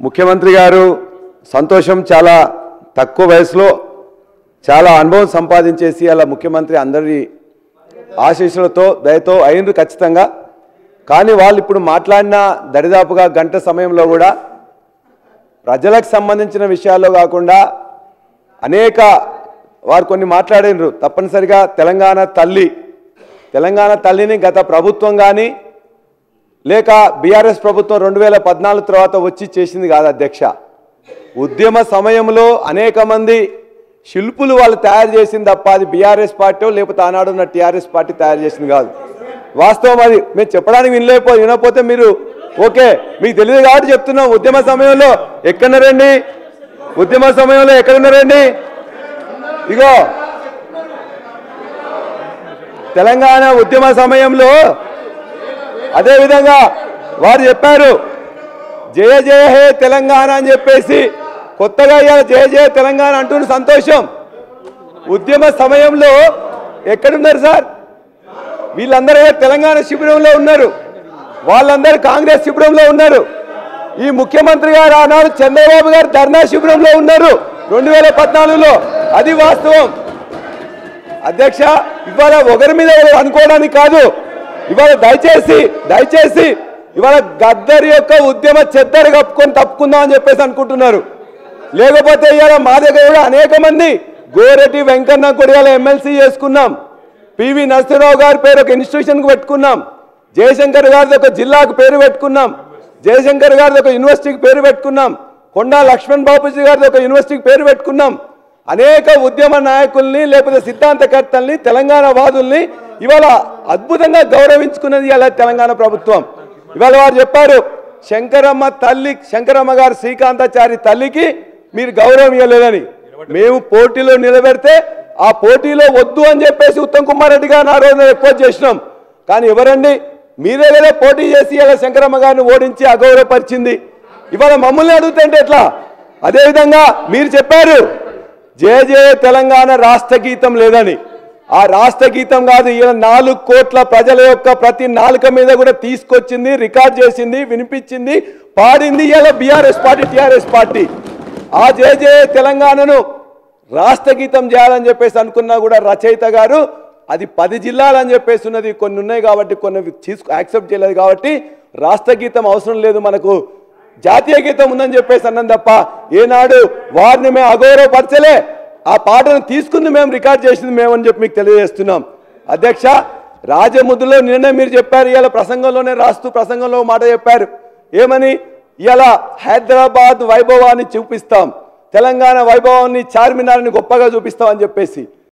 ముఖ్యమంత్రి గారు సంతోషం చాలా తక్కువ వయసులో చాలా అనుభవం సంపాదించేసి అలా ముఖ్యమంత్రి అందరి ఆశీస్సులతో దయతో అయినరు ఖచ్చితంగా. కానీ వాళ్ళు ఇప్పుడు మాట్లాడిన దరిదాపుగా గంట సమయంలో కూడా ప్రజలకు సంబంధించిన విషయాల్లో కాకుండా అనేక వారు కొన్ని మాట్లాడినరు. తప్పనిసరిగా తెలంగాణ తల్లిని గత ప్రభుత్వం కానీ లేక బీఆర్ఎస్ ప్రభుత్వం 2014 తర్వాత వచ్చి చేసింది కాదు అధ్యక్ష. ఉద్యమ సమయంలో అనేక మంది శిల్పులు వాళ్ళు తయారు చేసింది తప్ప అది బీఆర్ఎస్ పార్టీ లేకపోతే ఆనాడు ఉన్న టీఆర్ఎస్ పార్టీ తయారు చేసింది కాదు. వాస్తవం అది. మేము చెప్పడానికి వినకపోతే మీరు ఓకే మీకు తెలియదు కాబట్టి చెప్తున్నాం. ఉద్యమ సమయంలో ఎక్కడున్నారండి? ఉద్యమ సమయంలో ఎక్కడున్నారండి? ఇగో తెలంగాణ ఉద్యమ సమయంలో అదేవిధంగా వారు చెప్పారు జయ జయ హే తెలంగాణ అని చెప్పేసి కొత్తగా జయ జయ తెలంగాణ అంటున్న సంతోషం. ఉద్యమ సమయంలో ఎక్కడున్నారు సార్? వీళ్ళందరూ తెలంగాణ శిబిరంలో ఉన్నారు, వాళ్ళందరూ కాంగ్రెస్ శిబిరంలో ఉన్నారు. ఈ ముఖ్యమంత్రి గారు ఆనాడు చంద్రబాబు గారు ధర్నా శిబిరంలో ఉన్నారు 2014లో. అది వాస్తవం అధ్యక్ష. ఇవాళ ఒకరి మీద అనుకోవడానికి కాదు. ఇవాళ దయచేసి ఇవాళ గద్దర్ యొక్క ఉద్యమ చెద్దరు కప్పుకొని తప్పుకుందాం అని చెప్పేసి అనుకుంటున్నారు. లేకపోతే ఇవాళ మా దగ్గర కూడా అనేక మంది గోరెడ్డి వెంకన్న కొడియాల ఎమ్మెల్సీ చేసుకున్నాం, పివి నరసింహరావు గారి పేరు ఒక ఇన్స్టిట్యూషన్కి పెట్టుకున్నాం, జయశంకర్ గారిది ఒక జిల్లాకు పేరు పెట్టుకున్నాం, జయశంకర్ గారిది ఒక యూనివర్సిటీకి పేరు పెట్టుకున్నాం, కొండా లక్ష్మణ్ బాపూజీ గారిది ఒక యూనివర్సిటీకి పేరు పెట్టుకున్నాం. అనేక ఉద్యమ నాయకుల్ని లేకపోతే సిద్ధాంతకర్తల్ని తెలంగాణ వాదుల్ని ఇవాళ అద్భుతంగా గౌరవించుకున్నది ఇలా తెలంగాణ ప్రభుత్వం. ఇవాళ వారు చెప్పారు శంకరమ్మ గారు శ్రీకాంతాచారి తల్లికి మీరు గౌరవం ఇవ్వలేదని. మేము పోటీలో నిలబెడితే ఆ పోటీలో వద్దు అని చెప్పేసి ఉత్తమ్ కుమార్ రెడ్డి గారిని ఆ రోజున రిక్వెస్ట్ చేసినాం. కానీ ఎవరండి? మీరే కదా పోటీ చేసి ఇలా శంకరమ్మ గారిని ఓడించి అగౌరవపరిచింది. ఇవాళ మమ్మల్ని అడుగుతుంటే ఎట్లా? అదేవిధంగా మీరు చెప్పారు జయ జయ తెలంగాణ రాష్ట్ర గీతం లేదని. ఆ రాష్ట్ర గీతం కాదు, ఇలా 4 కోట్ల ప్రజల యొక్క ప్రతి నాలుక మీద కూడా తీసుకొచ్చింది, రికార్డ్ చేసింది, వినిపించింది, పాడింది ఇలా బీఆర్ఎస్ పార్టీ టీఆర్ఎస్ పార్టీ. ఆ జయ జయ తెలంగాణను రాష్ట్ర గీతం చేయాలని చెప్పేసి అనుకున్నా కూడా రచయిత గారు అది 10 జిల్లాలు అని చెప్పేసి ఉన్నది, కొన్ని ఉన్నాయి కాబట్టి కొన్ని యాక్సెప్ట్ చేయలేదు కాబట్టి రాష్ట్ర గీతం అవసరం లేదు, మనకు జాతీయ గీతం ఉందని చెప్పేసి అన్నాం తప్ప ఏనాడు వారిని మేము అగౌరవపరచలే. ఆ పాటను తీసుకుంది మేము, రికార్డ్ చేసింది మేము అని చెప్పి మీకు తెలియజేస్తున్నాం. అధ్యక్ష, రాజముద్రలో నిన్నే మీరు చెప్పారు, ఇవాళ ప్రసంగంలోనే రాస్తూ ప్రసంగంలో మాట చెప్పారు ఏమని? ఇవాళ హైదరాబాద్ వైభవాన్ని చూపిస్తాం, తెలంగాణ వైభవాన్ని చార్మినార్ని గొప్పగా చూపిస్తాం అని చెప్పేసి.